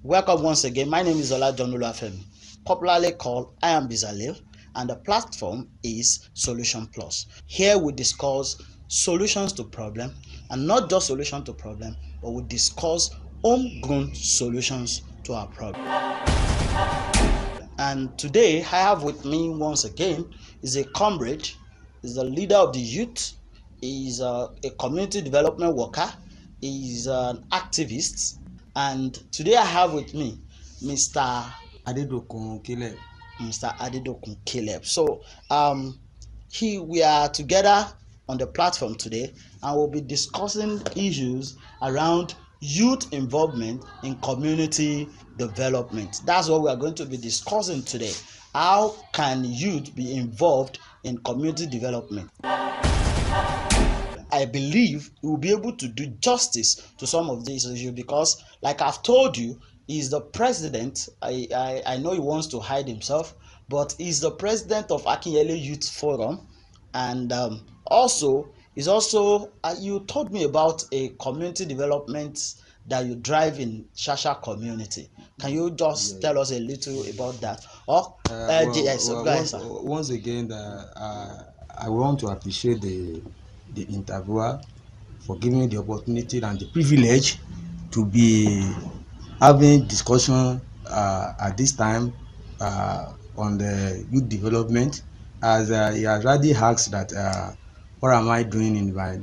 Welcome once again. My name is Ola John Olufemi, popularly called I Am Bizalel, and the platform is Solution Plus. Here we discuss solutions to problem, and not just solution to problem, but we discuss homegrown solutions to our problem. And today I have with me once again is a comrade, is the leader of the youth, is a community development worker, is an activist, and today I have with me Mr. Adedokun Caleb. Mr. Adedokun Caleb. So we are together on the platform today, and we'll be discussing issues around youth involvement in community development. That's what we are going to be discussing today. How can youth be involved in community development? I believe we will be able to do justice to some of these issues because, like I've told you, he's the president. I know he wants to hide himself, but he's the president of Akinyele Youth Forum, and also he's also you told me about a community development that you drive in Shasha community. Can you just tell us a little about that? Or yes, go ahead, sir. Once again, I want to appreciate the interviewer for giving me the opportunity and the privilege to be having discussion at this time on the youth development, as he has already asked that what am I doing in my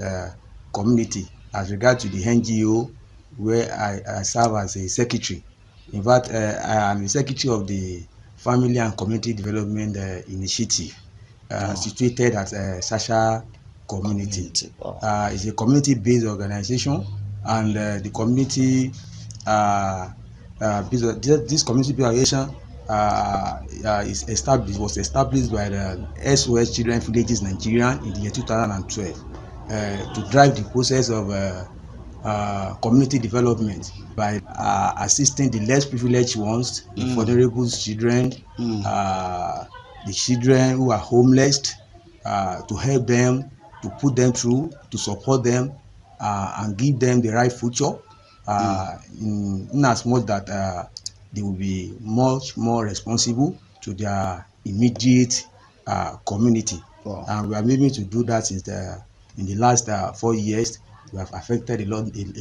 community as regard to the NGO where I serve as a secretary. In fact, I am the secretary of the Family and Community Development Initiative situated at Shasha Community. It's a community-based organization, and the community this community-based organization was established by the SOS Children Villages Nigeria in the year 2012 to drive the process of community development by assisting the less privileged ones, the vulnerable children, the children who are homeless, to help them, to put them through, to support them, and give them the right future, in as much that they will be much more responsible to their immediate community. And we are able to do that in the last 4 years. We have affected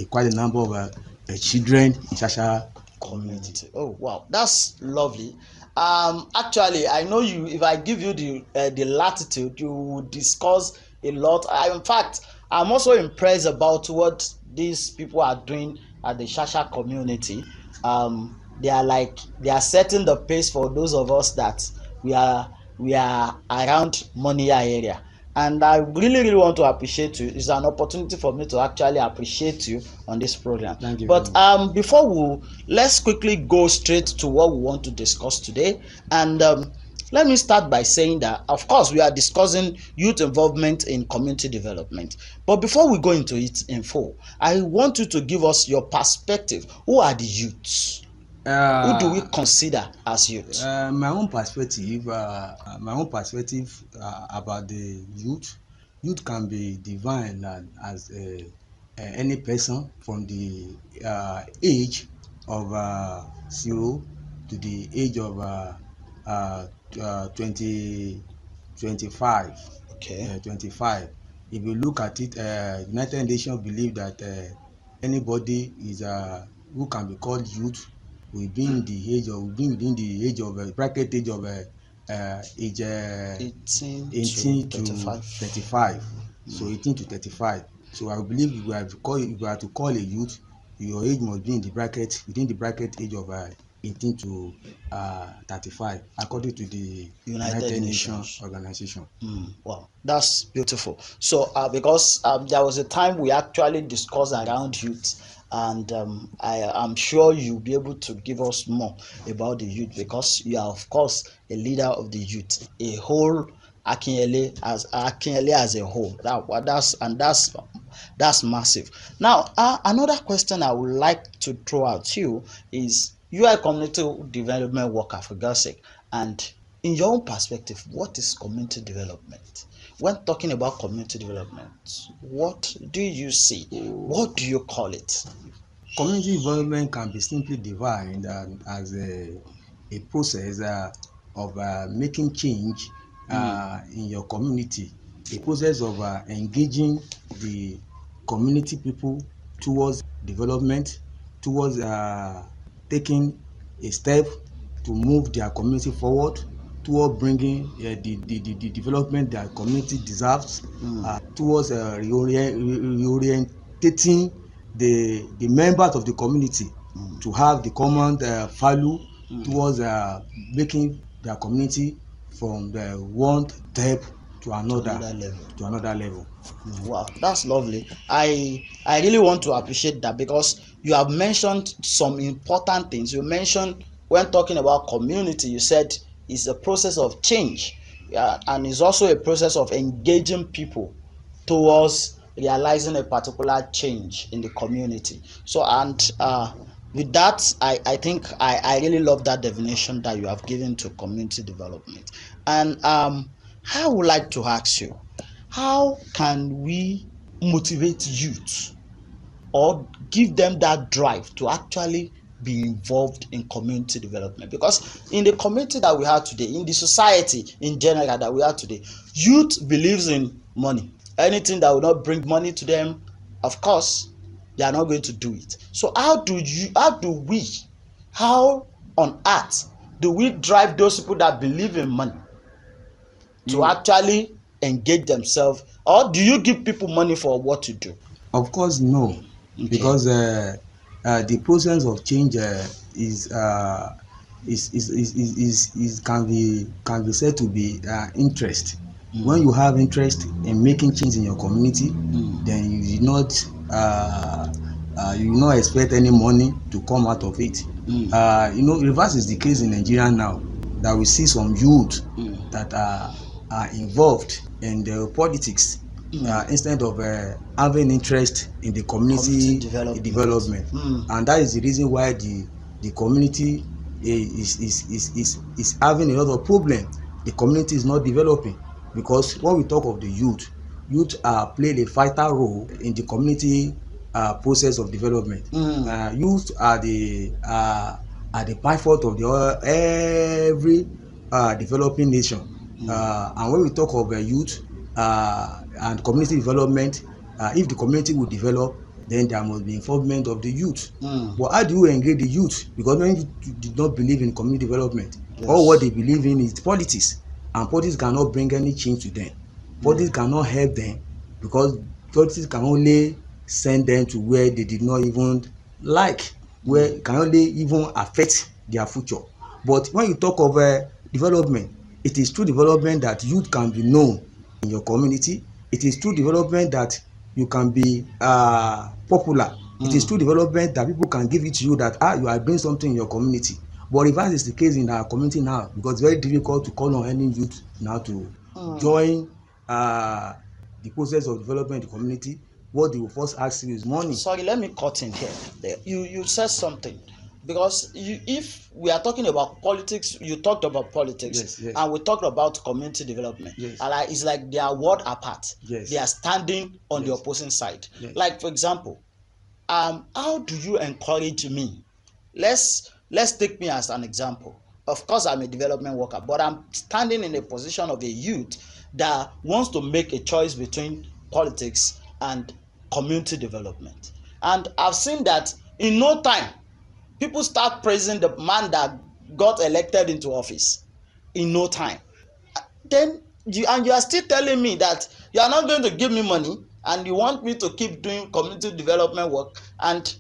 quite a number of children in Shasha community. Oh wow, that's lovely. Actually, I know you. If I give you the latitude, you will discuss a lot. In fact, I'm also impressed about what these people are doing at the Shasha community. They are setting the pace for those of us that we are around Monia area. And I really want to appreciate you. It's an opportunity for me to actually appreciate you on this program. Thank you. But before let's quickly go straight to what we want to discuss today. And let me start by saying that, of course, we are discussing youth involvement in community development. But before we go into it in full, I want you to give us your perspective. Who are the youths? Who do we consider as youth? My own perspective about the youth can be defined as any person from the age of 0 to the age of 25. Okay. 25. If you look at it, United Nations believe that anybody is who can be called youth within the age of bracket age of age 18 to 35. So 18 to 35. So I believe if you are to call a youth, your age must be in the bracket within the bracket age of 18 to 35, according to the United Nations organization. Wow, that's beautiful. So because there was a time we actually discussed around youth, and I am sure you'll be able to give us more about the youth, because you are, of course, a leader of the youth, a whole Akinyele as a whole. That's massive. Now, another question I would like to throw at you is, you are a community development worker, for God's sake, and in your own perspective, what is community development? When talking about community development, what do you see? What do you call it? Community development can be simply defined as a process of making change in your community, a process of engaging the community people towards development, towards taking a step to move their community forward, toward bringing the development their community deserves, towards reorientating the members of the community to have the common value towards making their community from the one step to another level. Wow, that's lovely. I really want to appreciate that because you have mentioned some important things. You mentioned when talking about community, you said it's a process of change, and it's also a process of engaging people towards realizing a particular change in the community. So, and with that, I think I really love that definition that you have given to community development. And I would like to ask you, how can we motivate youth or give them that drive to actually be involved in community development? Because in the community that we have today, in the society in general that we have today, youth believes in money. Anything that will not bring money to them, of course they are not going to do it. So how on earth do we drive those people that believe in money to actually engage themselves? Or do you give people money for what you do? Of course, no, because the process of change can be said to be interest. When you have interest in making change in your community, then you will not expect any money to come out of it. Reverse is the case in Nigeria now, that we see some youth that are involved in the politics instead of having interest in the community development. And that is the reason why the community is having a lot of problem. The community is not developing, because when we talk of the youth play a vital role in the community process of development. Youth are the pivot of every developing nation. And when we talk of youth and community development, if the community will develop, then there must be involvement of the youth. But how do you engage the youth? Because many youth did not believe in community development. All what they believe in is politics, and politics cannot bring any change to them. Politics cannot help them, because politics can only send them to where they did not even like, where it can only even affect their future. But when you talk of development, it is through development that youth can be known in your community. It is through development that you can be popular. It is through development that people can give it to you that you are doing something in your community. But reverse is the case in our community now, because it's very difficult to call on any youth now to join the process of development in the community. What they will first ask you is money. Sorry, let me cut in here. You said something, because if we are talking about politics, you talked about politics, yes. And we talked about community development. Yes. And it's like they are world apart. Yes. They are standing on the opposing side. Like, for example, how do you encourage me? Let's take me as an example. Of course, I'm a development worker, but I'm standing in a position of a youth that wants to make a choice between politics and community development. And I've seen that in no time, people start praising the man that got elected into office in no time. Then you are still telling me that you are not going to give me money, and you want me to keep doing community development work, and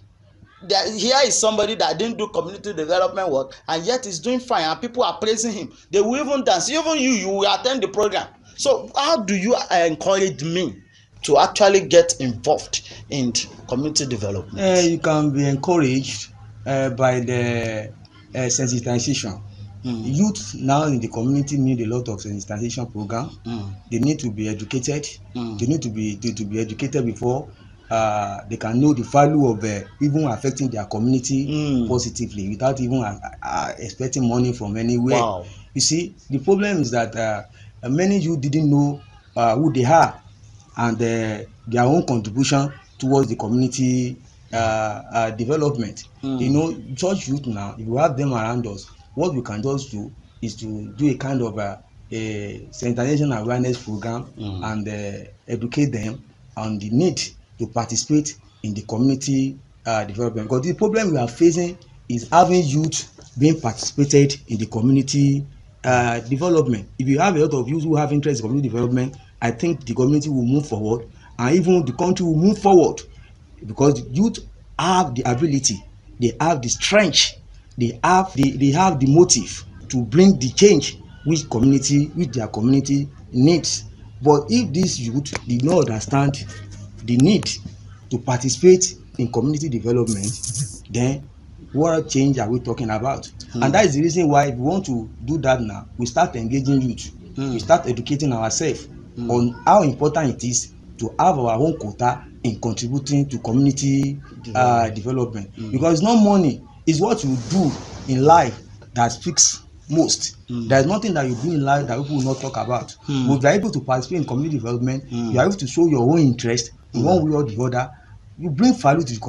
here is somebody that didn't do community development work and yet is doing fine, and people are praising him. They will even dance. Even you will attend the program. So how do you encourage me to actually get involved in community development? You can be encouraged by the sensitization. Youth now in the community need a lot of sensitization program. They need to be educated. They need to be educated before they can know the value of even affecting their community positively without even expecting money from anywhere. Wow. You see, the problem is that many youth didn't know who they are and their own contribution towards the community development. You know, church youth now, if you have them around us, what we can just do is to do a kind of a sensitization awareness program and educate them on the need to participate in the community development. Because the problem we are facing is having youth being participated in the community development. If you have a lot of youth who have interest in community development, I think the community will move forward, and even the country will move forward, because the youth have the ability, they have the strength, they have the motive to bring the change which their community needs. But if this youth did not understand the need to participate in community development, then what change are we talking about? And that is the reason why if we want to do that now, we start engaging youth, we start educating ourselves on how important it is to have our own quota in contributing to community development. Because it's not money, it's what you do in life that speaks most. There is nothing that you do in life that people will not talk about. But if you are able to participate in community development, you are able to show your own interest in one way or the other, you bring value to the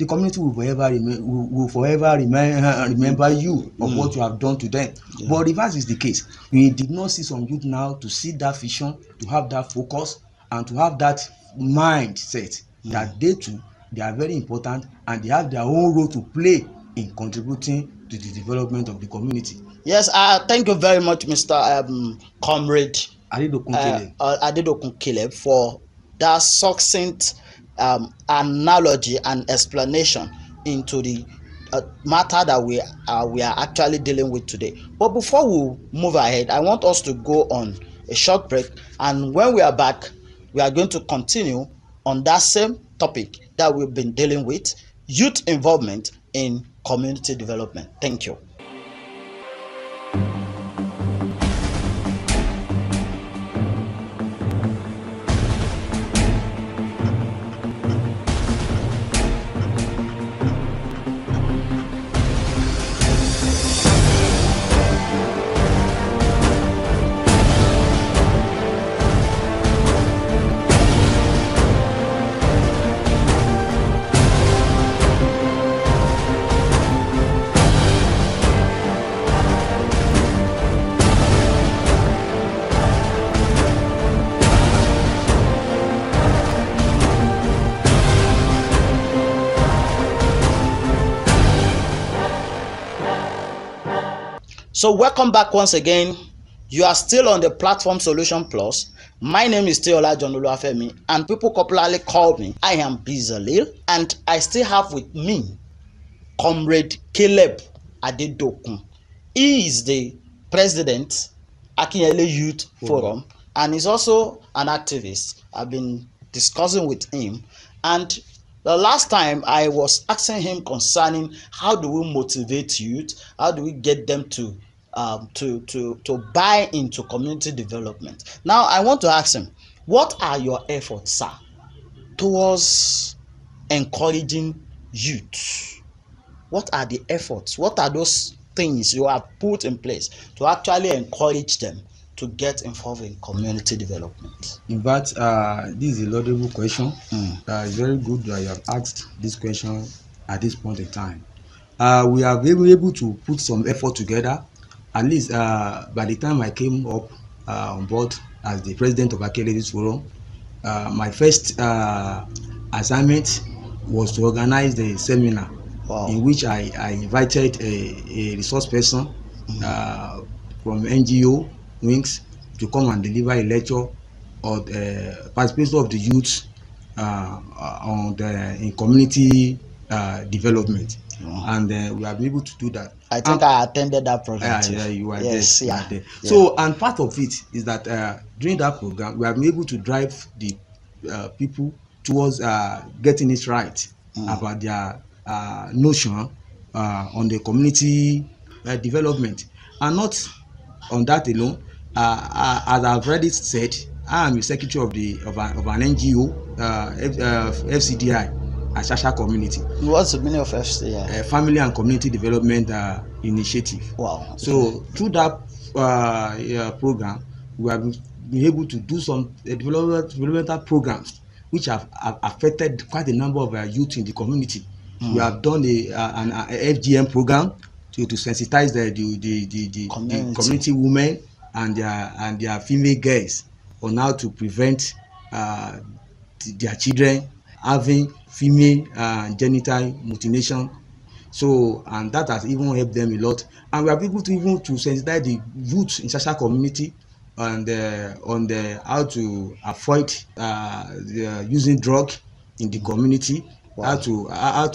community will forever remember you of what you have done to them. But reverse is the case. We did not see some youth now to see that vision, to have that focus, and to have that mindset that they too, they are very important and they have their own role to play in contributing to the development of the community. Yes, thank you very much, Mr. Comrade Adedokun Caleb, for that succinct analogy and explanation into the matter that we are actually dealing with today. But before we move ahead, I want us to go on a short break, and when we are back, we are going to continue on that same topic that we've been dealing with: youth involvement in community development. Thank you. So welcome back once again. You are still on the platform Solution Plus. My name is Teola John Oluwafemi, and people popularly call me I am Bizalil, and I still have with me Comrade Caleb Adedokun. He is the president Akinyele Youth Forum, and he's also an activist. I've been discussing with him, and the last time I was asking him concerning how do we motivate youth, how do we get them to buy into community development. Now I want to ask him, what are your efforts, sir, towards encouraging youth? What are the efforts? What are those things you have put in place to actually encourage them to get involved in community development? In fact, this is a laudable question. It's very good that you have asked this question at this point in time. We have been able to put some effort together. At least by the time I came up on board as the president of Akinyele Youth Forum, my first assignment was to organize the seminar. Wow. In which I invited a resource person from NGO Wings to come and deliver a lecture on the participation of the youth in community development. And we have been able to do that. I think I attended that program. Yeah, you were yes, there. Yeah. You were there. Yeah. So, and part of it is that during that program, we have been able to drive the people towards getting it right about their notion on the community development. And not on that alone, as I've already said, I am the secretary of an NGO, FCDI, Ashasha Community. What's the meaning of FCDI? Family and Community Development Initiative. Wow. So through that program, we have been able to do some developmental programs which have affected quite a number of youth in the community. We have done an FGM program to sensitize the community women and their female girls on how to prevent their children having female genital mutilation. So, and that has even helped them a lot. And we are able to even to sensitize the youth in social community and on the how to avoid using drug in the community. Wow.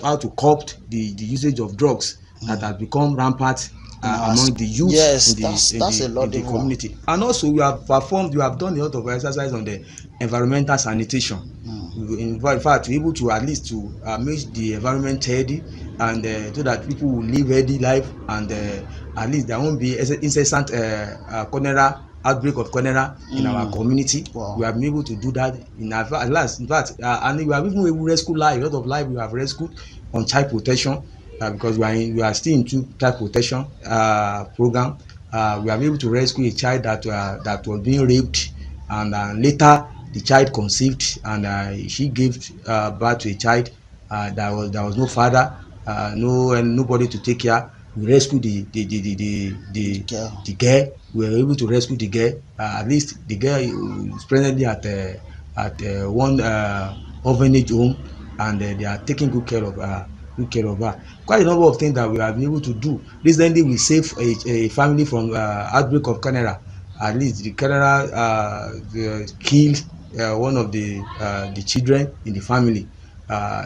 How to curb the usage of drugs that has become rampant among the youth in the community. And also we have done a lot of exercise on the environmental sanitation. In fact, we're able to at least to make the environment healthy, and so that people will live healthy life, and at least there won't be incessant cholera outbreak of cholera in our community. Wow. We have been able to do that in fact, and we have even able to rescue life. A lot of life we have rescued on child protection, because we are still into child protection program. We have been able to rescue a child that was being raped, and later the child conceived, and she gave birth to a child. There was no father, nobody to take care. We rescued the girl. We were able to rescue the girl. At least the girl is presently at one orphanage home, and they are taking good care of her. Quite a number of things that we have been able to do. Recently, we saved a family from outbreak of cholera. At least the cholera killed one of the children in the family,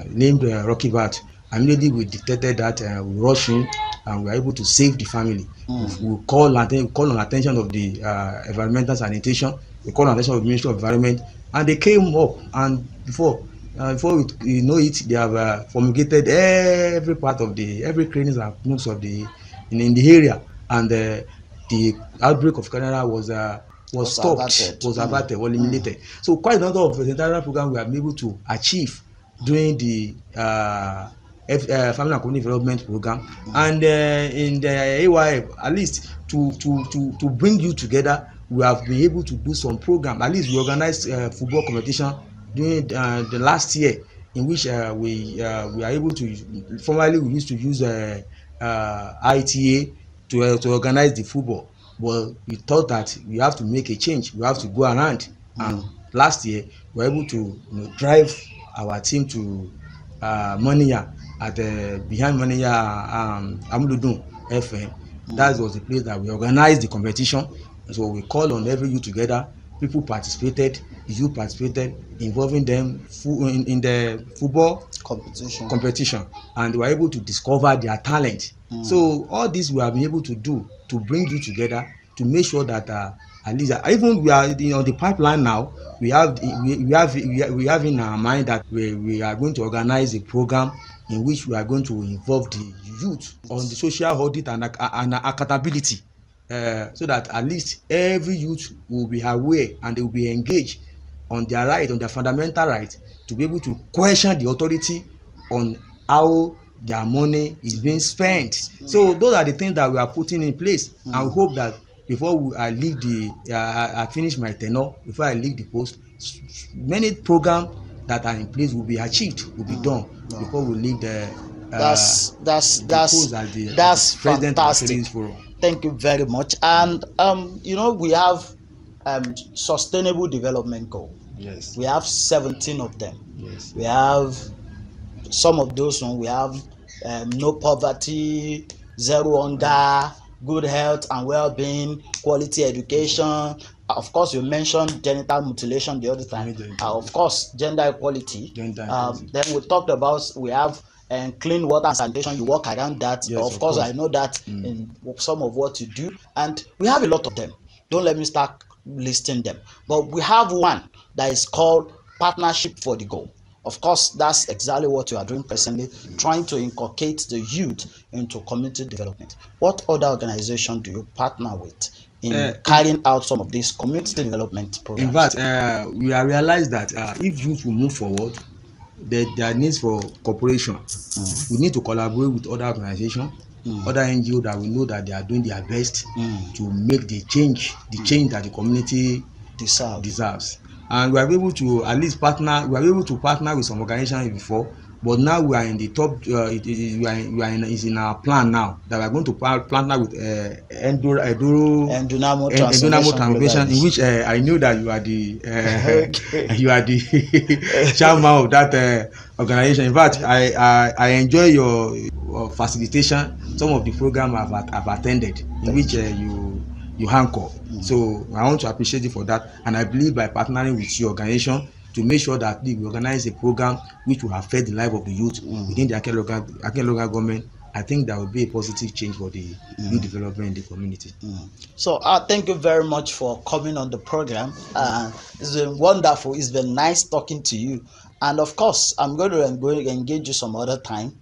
named Rocky Bat. Immediately we detected that, we rushed in, and we were able to save the family. We call on attention of the environmental sanitation. We call on attention of the Ministry of Environment, and they came up, and before we know it, they have fumigated every part of every crannies and nooks of in the area, and the outbreak of cholera was stopped, was averted, was eliminated. So quite a number of sanitary programs we have been able to achieve during the family and community development program, and in the AYF, at least to bring you together, we have been able to do some program. At least we organized football competition during the last year, in which we are able to. Formerly we used to use ITA to organize the football, but we thought that we have to make a change. We have to go around, and last year we were able to drive our team to Moniya, at behind Moniya Amuludun FM. That was the place that we organized the competition. So we called on every youth together. People participated, youth participated, involving them in the football competition, and they were able to discover their talent. So all this we have been able to do to bring you together, to make sure that at least even we are on the pipeline now. We have in our mind that we are going to organize a program in which we are going to involve the youth on the social audit and accountability, so that at least every youth will be aware and they will be engaged on their right, on their fundamental right, to be able to question the authority on how their money is being spent. So those are the things that we are putting in place, and we hope that before I leave I finish my tenure, before I leave the post, many programs that are in place will be achieved, will be done before we leave the that's fantastic. Thank you very much. And we have sustainable development goal. Yes. We have 17 of them. Yes. We have some of those ones. We have no poverty, zero hunger, good health and well-being, quality education. Of course, you mentioned genital mutilation the other time. Of course, gender equality. Then we talked about we have clean water and sanitation. You work around that. Yes, of course, I know that in some of what you do, and we have a lot of them. Don't let me start listing them, but we have one that is called Partnership for the Goal. Of course, that's exactly what you are doing presently, trying to inculcate the youth into community development. What other organization do you partner with in carrying out some of these community development programs? In fact, we have realized that if youth will move forward, there needs for cooperation. We need to collaborate with other organizations, other NGOs that we know that they are doing their best to make the change that the community deserves. and we are able to at least partner. We are able to partner with some organizations before, but now we are in the top. Is in our plan now that we are going to partner with Endunamo Endunamo Transformation Transformation, in Global. which I know that you are the Okay. you are the chairman of that organization. In fact, I enjoy your facilitation. Some of the program I've attended, in which you anchor. So I want to appreciate you for that, and I believe by partnering with your organization to make sure that we organize a program which will affect the life of the youth within the Akere local government. I think that will be a positive change for the youth development in the community. So thank you very much for coming on the program. It's been wonderful. It's been nice talking to you. And of course, I'm going to engage you some other time.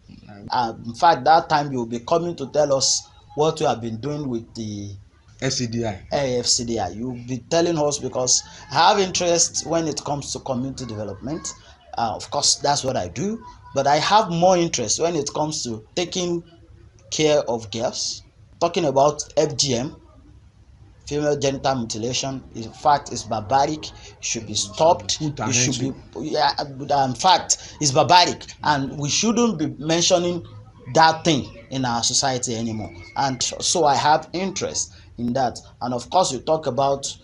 In fact, that time you'll be coming to tell us what you have been doing with the FCDI. AFCDI. You'll be telling us, because I have interest when it comes to community development. Of course, that's what I do. But I have more interest when it comes to taking care of girls, talking about FGM, female genital mutilation. In fact, it's barbaric. It should be stopped. It should be, yeah, in fact, it's barbaric, and we shouldn't be mentioning that thing in our society anymore. And so I have interest in that. And of course, you talk about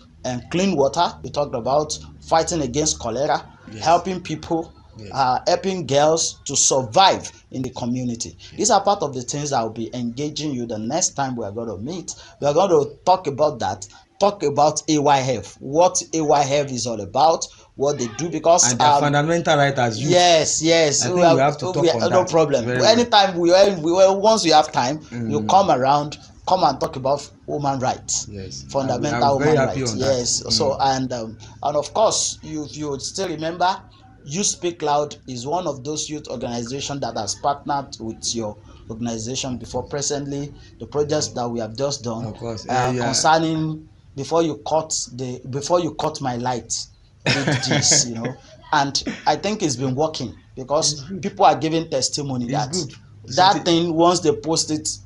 clean water. You talked about fighting against cholera, yes, helping people, yes, helping girls to survive in the community. Yes. These are part of the things I will be engaging you the next time we are going to meet. We are going to talk about that. Talk about AYF, what AYF is all about, what they do, because and their fundamental right as youth. Yes. I think we have to talk on that. No problem. Anytime we once we have time, you come around. Come and talk about human rights, yes, fundamental human rights. Yes. So and of course, you would still remember, You Speak Loud is one of those youth organizations that has partnered with your organization before. Presently, the projects that we have just done, of course, concerning before you cut my light, did this, and I think it's been working, because people are giving testimony that thing, once they paste it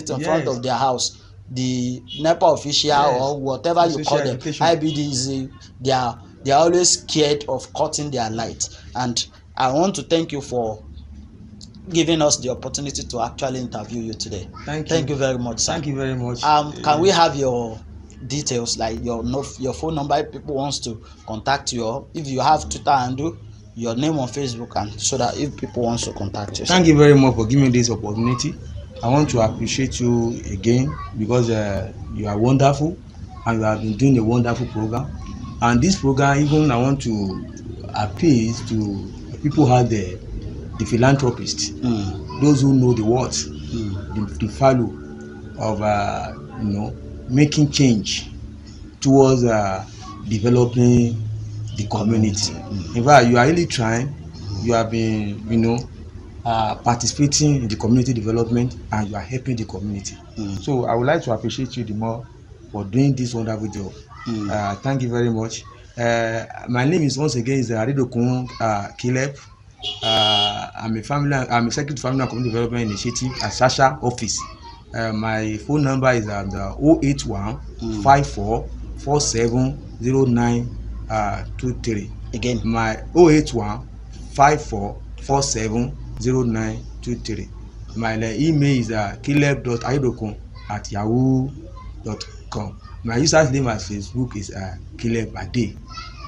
in front of their house, the NEPA official, or whatever you call them, IBDZ, they are always scared of cutting their light. And I want to thank you for giving us the opportunity to actually interview you today. Thank you very much, sir. Thank you very much. Can we have your details, like your phone number, if people wants to contact you, or if you have Twitter handle, your name on Facebook, and so that if people wants to contact you? Thank you very much for giving me this opportunity. I want to appreciate you again, because you are wonderful, and you have been doing a wonderful program. And this program, even I want to appeal to people out there, the philanthropists, those who know the words, the value of making change towards developing the community. In fact, you are really trying. You have been participating in the community development, and you are helping the community. So I would like to appreciate you the more for doing this wonderful job. Thank you very much. My name is once again Aridokun Caleb. I'm a secretary to Family and Community Development Initiative at Sasha office. My phone number is 081 54 47 0923. Again, my 081 54 47 0923. My email is caleb.aidokun@yahoo.com. My username at Facebook is Caleb Ade.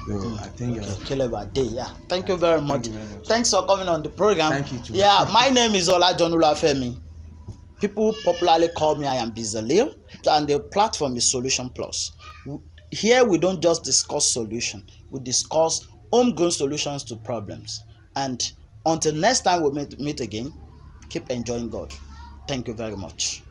So I think Caleb Ade. Yeah. Thank you very much. Thanks for coming on the program. Thank you too. Yeah, my name is Olajon Olufemi. People popularly call me I am Bizalil, and the platform is Solution Plus. Here we don't just discuss solution, we discuss homegrown solutions to problems. And until next time we meet again, keep enjoying God. Thank you very much.